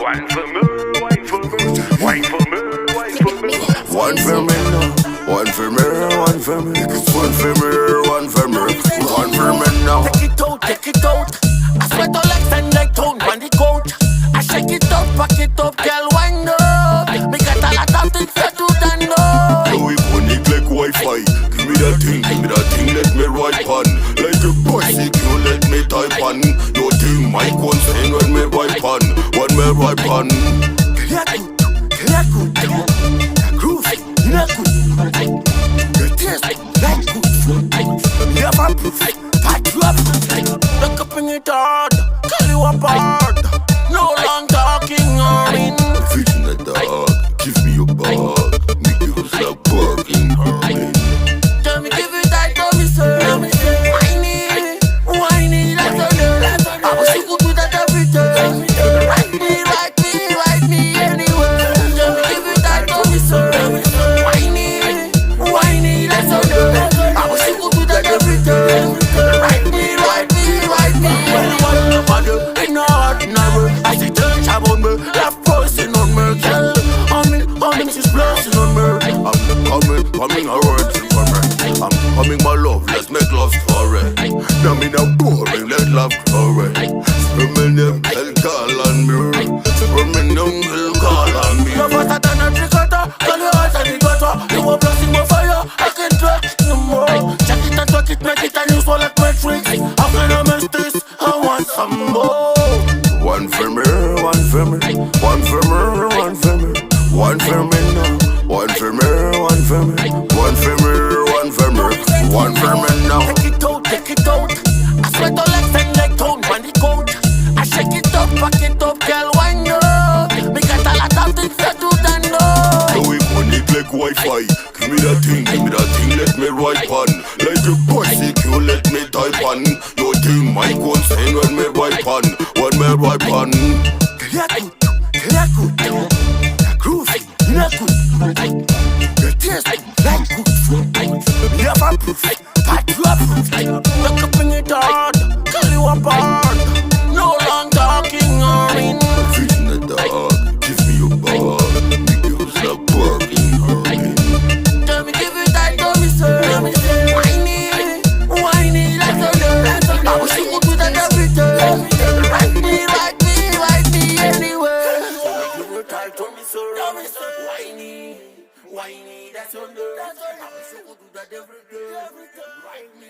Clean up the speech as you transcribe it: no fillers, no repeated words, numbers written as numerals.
Wine for me, wine for me, wine for me, wine for me. One for me now, one for me, one for me, one for me, one for me, one for me now. Take it out, take it out. I sweat all like sand like tone on the coat. I shake it up, pack it up, girl, wind up. Me got a lot of things to do than know. Yo, we connect like Wi-Fi. Give me that thing, let me ride on. Like a bicycle, let me type on. Yo, thing, mic one saying when me ride on, when me ride on. Groove, not good. The taste like good food. Never proof, but you are. Look up in it hard, tell you apart. No long talking or in. Fish in the dog, give me your bag. Make you stop barking, Herman. Tell me, give it that, tell me, sir. Whiny, whiny, that's on the. I was so good with that every time. Write me anywhere. Tell me, give it that, tell me, sir. Whiny, whiny, that's on the. I was so good with that every time. Write me anywhere. In a heart, never. I see touch about me, love posting on me, girl. On me, she's blushing on me. I'm coming, her words for me. I'm coming, my love, let's make love story. Now me now boring, let love story. Spermin them, girl, call on me. Spermin them, girl, call on me. You're faster than a trick-otter, call your heart and it got her. You were blasting my fire, I can't touch no more. Check it and twerk it, make it and use all like matrix. How can I miss this? I want some more. One for me, one for me, one for me, one for me, one for me now. One for me, one for me, one for me, one for me, one for me now. Take it out, take it out. I sweat all like sand like tone on the coat. I shake it up, pack it up, girl, wind up. Me got a lot of things to do than know. So we connect like Wi-Fi. Give me that thing, let me ride on. Like a bicycle, let me type on. Yo, thing, mic one saying when me ride on, when me ride on. Groove, not good. The taste like good food. Never proof, but you are proof. Look up in it hard, tell you apart. No long talking or in. Fish in the dog, give me your bag. Make you stop barking, Herman. Tell me, give it that, tell me, sir. Whiny, whiny, that's on the. I was so good with that every time. Write me anywhere. Give it that, tell me, sir. Whiny, whiny, that's on the. I was so good with that every day. Write me.